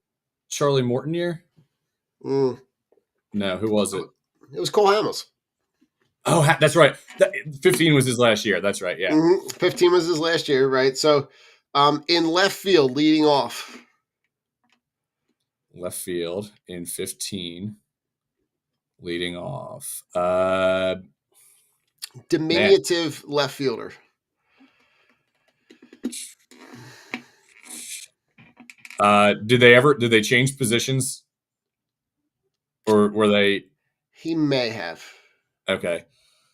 S5: Charlie Morton year?
S4: Mm,
S5: No, who was it?
S4: it was Cole Hamels.
S5: Oh, that's right. 15 was his last year. That's right. Yeah.
S4: 15 was his last year, right? So, in left field, leading off.
S5: Left field in 15, leading off.
S4: Diminutive left fielder.
S5: Did they change positions? Or were they?
S4: He may have.
S5: Okay.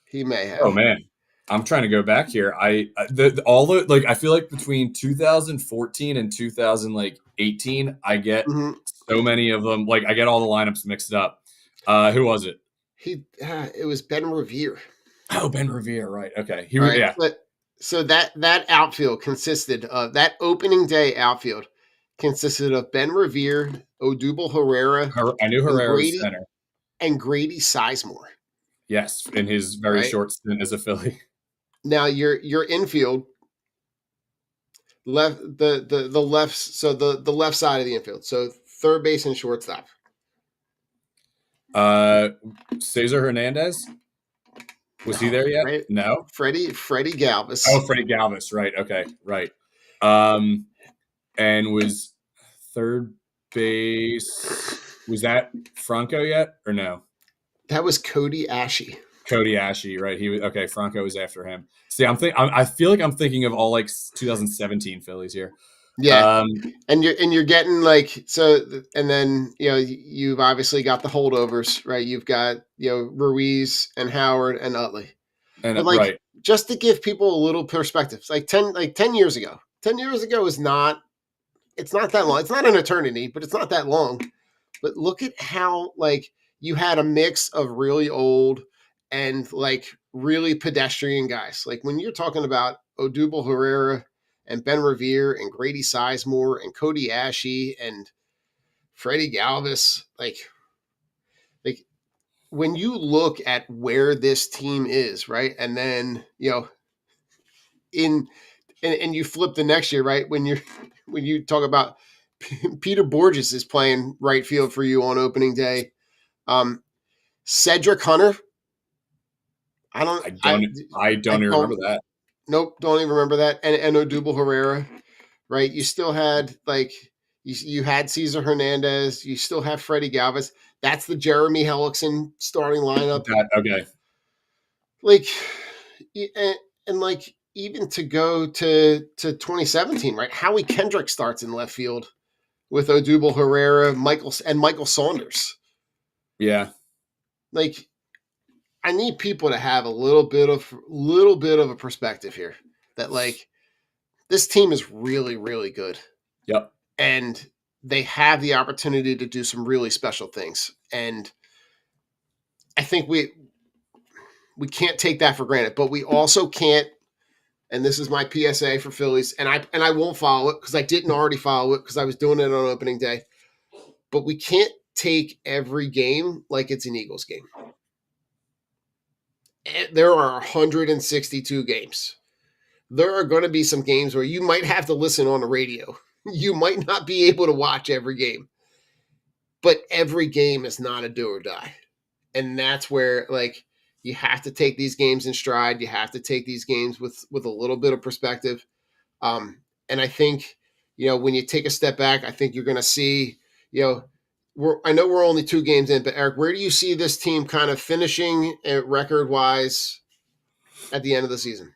S4: He may have.
S5: Oh man, I'm trying to go back here. I feel like between 2014 and 2018, I get so many of them. Like I get all the lineups mixed up. Who was it?
S4: It was Ben Revere.
S5: Oh, Ben Revere, right? Okay, he
S4: All
S5: was.
S4: right.
S5: Yeah.
S4: So that outfield consisted of that opening day outfield consisted of Ben Revere, Odubel Herrera,
S5: I knew Herrera was
S4: Grady,
S5: center.
S4: and Grady Sizemore.
S5: Yes, in his very
S4: Right.
S5: short stint as a Philly.
S4: Now your infield left the left so the left side of the infield. So third base and shortstop.
S5: Cesar Hernandez. Was he there yet? No.
S4: Freddie Galvis.
S5: Oh, Freddie Galvis. Right. Okay. Right. And was third base. Was that Franco yet or no?
S4: That was Cody Ashe.
S5: Cody Ashe, right? He was okay. Franco was after him. See, I feel like I'm thinking of all like 2017 Phillies here.
S4: Yeah, and you're getting like so, and then you've obviously got the holdovers, right? You've got Ruiz and Howard and Utley,
S5: and
S4: but like
S5: right.
S4: Just to give people a little perspective, it's like 10 years ago. 10 years ago is not. It's not that long. It's not an eternity, but it's not that long. But look at how like you had a mix of really old and like really pedestrian guys. Like when you're talking about Odubel Herrera and Ben Revere and Grady Sizemore and Cody Ashe and Freddie Galvis, like when you look at where this team is, right? And then, and you flip the next year, right? When you talk about Peter Borges is playing right field for you on opening day. Cedric Hunter. I don't even remember that. Nope, don't even remember that. And Odubel Herrera, right? You still had like you had Cesar Hernandez. You still have Freddie Galvis. That's the Jeremy Hellickson starting lineup.
S5: Okay.
S4: Like, and like even to go to 2017, right? Howie Kendrick starts in left field with Odubel Herrera, Michael Saunders.
S5: Yeah.
S4: Like, I need people to have a little bit of a perspective here that like this team is really, really good.
S5: Yep.
S4: And they have the opportunity to do some really special things. And I think we can't take that for granted, but we also can't and this is my PSA for Phillies, and I won't follow it because I didn't already follow it because I was doing it on opening day. But we can't take every game like it's an Eagles game. There are 162 games. There are going to be some games where you might have to listen on the radio. You might not be able to watch every game. But every game is not a do or die. And that's where, like, you have to take these games in stride. You have to take these games with a little bit of perspective. And I think, when you take a step back, I think you're going to see, I know we're only 2 games in, but Eric, where do you see this team kind of finishing record-wise at the end of the season?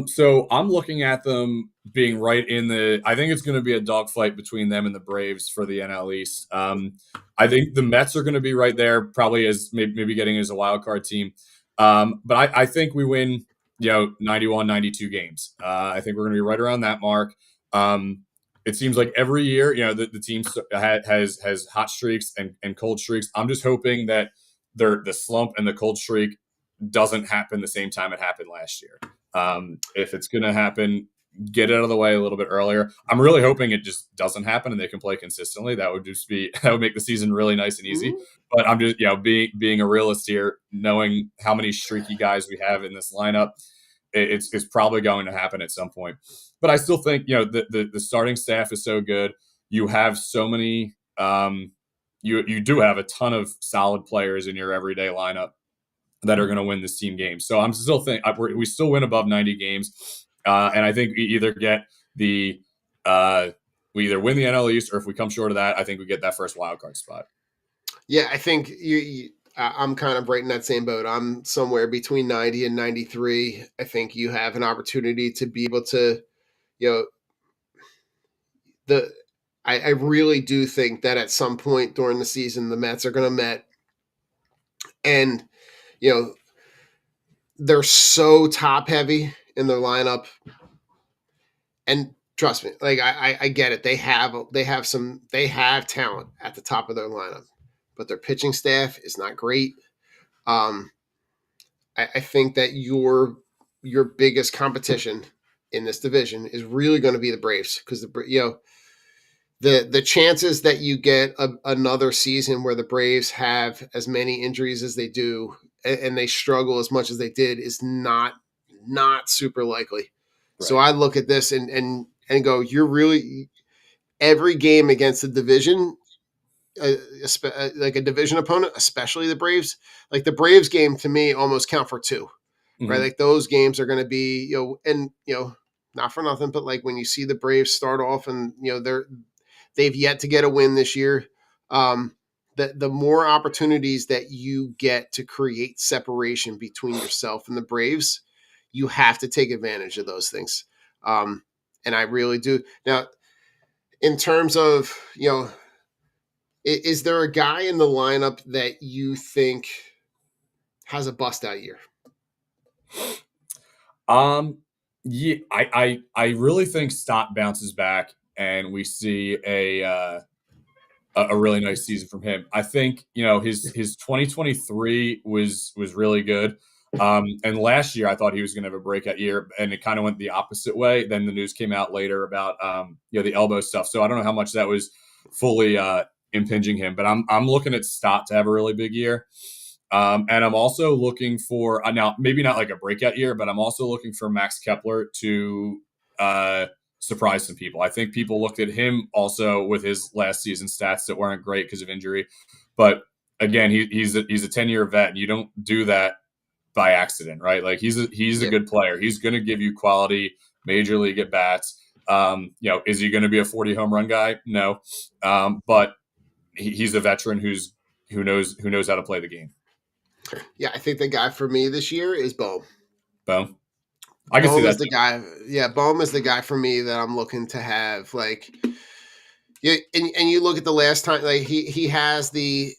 S5: So I'm looking at them being right in I think it's going to be a dogfight between them and the Braves for the NL East. I think the Mets are going to be right there, probably as maybe getting as a wild card team. But I think we win, 91, 92 games. I think we're going to be right around that mark. It seems like every year, the team has hot streaks and cold streaks. I'm just hoping that the slump and the cold streak doesn't happen the same time it happened last year. If it's going to happen, get it out of the way a little bit earlier. I'm really hoping it just doesn't happen and they can play consistently. That would make the season really nice and easy. Mm-hmm. But I'm just, being a realist here, knowing how many streaky guys we have in this lineup, it's probably going to happen at some point. But I still think, the starting staff is so good. You have so many, you do have a ton of solid players in your everyday lineup that are going to win this team game. So I'm still we still win above 90 games. And I think we either get we either win the NL East, or if we come short of that, I think we get that first wild card spot.
S4: Yeah, I think I'm kind of right in that same boat. I'm somewhere between 90 and 93. I think you have an opportunity to be able to, I really do think that at some point during the season, the Mets are going to Met. And, they're so top heavy in their lineup. And trust me, like I get it. They have talent at the top of their lineup, but their pitching staff is not great. I think that your biggest competition in this division is really going to be the Braves, because the chances that you get another season where the Braves have as many injuries as they do and they struggle as much as they did is not super likely. Right. So I look at this and go, you're really every game against the division, like a division opponent, especially the Braves. Like the Braves game to me almost count for 2, mm-hmm. right? Like those games are going to be, not for nothing, but like when you see the Braves start off and they've yet to get a win this year. The more opportunities that you get to create separation between yourself and the Braves, you have to take advantage of those things. And I really do. Now, in terms of, is there a guy in the lineup that you think has a bust out year?
S5: Yeah, I really think Stott bounces back and we see a really nice season from him. I think, his 2023 was really good. And last year I thought he was going to have a breakout year, and it kind of went the opposite way. Then the news came out later about, the elbow stuff. So I don't know how much that was fully impinging him, but I'm looking at Stott to have a really big year. And I'm also looking for, now maybe not like a breakout year, but I'm also looking for Max Kepler to surprise some people. I think people looked at him also with his last season stats that weren't great because of injury. But again, he's a 10-year vet, and you don't do that by accident, right? Like he's a good player. He's going to give you quality major league at bats. Is he going to be a 40 home run guy? No. But he's a veteran who knows how to play the game.
S4: Yeah, I think the guy for me this year is Bohm.
S5: Bohm. I can see that.
S4: The guy. Yeah, Bohm is the guy for me that I'm looking to have. Like, yeah, and you look at the last time, like he has the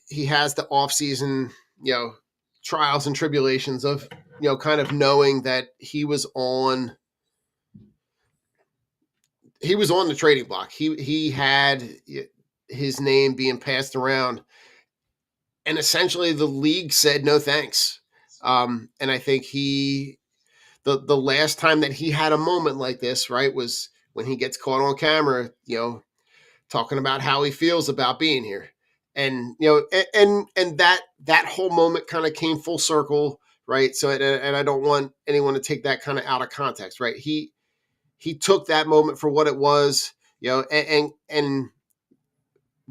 S4: off season, trials and tribulations of, kind of knowing that he was on the trading block. He had his name being passed around, and essentially the league said no thanks. And I think the last time that he had a moment like this, right, was when he gets caught on camera, talking about how he feels about being here. And and that whole moment kind of came full circle, right? So and I don't want anyone to take that kind of out of context, right? He took that moment for what it was, and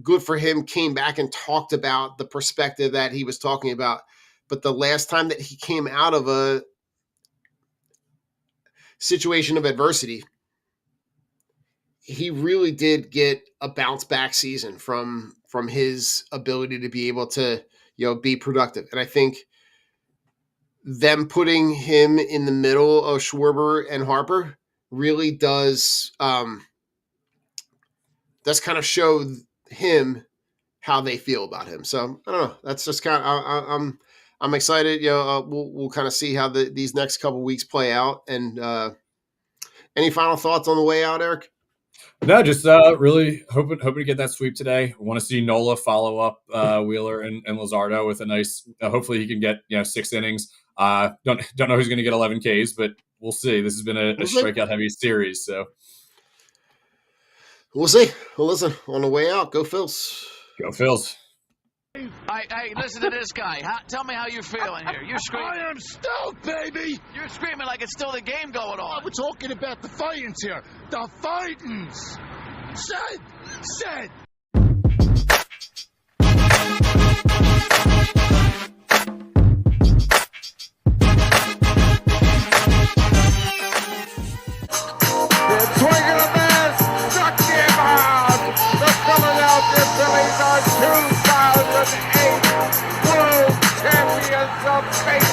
S4: good for him, came back and talked about the perspective that he was talking about. But the last time that he came out of a situation of adversity, he really did get a bounce back season from his ability to be able to, be productive. And I think them putting him in the middle of Schwarber and Harper really does kind of show him how they feel about him. So I don't know. That's just kind of I'm excited. We'll kind of see how these next couple weeks play out. And any final thoughts on the way out, Eric?
S5: No, just really hoping to get that sweep today. Want to see Nola follow up Wheeler and Luzardo with a nice. Hopefully, he can get 6 innings. Don't know who's going to get 11 Ks, but we'll see. This has been a strikeout heavy series, so
S4: we'll see. Well, listen, on the way out, go Phils.
S5: Go Phils.
S6: Hey, listen to this guy. Tell me how you're feeling here. You're screaming.
S7: I am stoked, baby.
S6: You're screaming like it's still the game going on.
S7: We're talking about the fightings here. The fightings. Said.
S3: The swing of the miss, struck him out. The Philadelphia Phillies are 2008 World Champions of Baseball.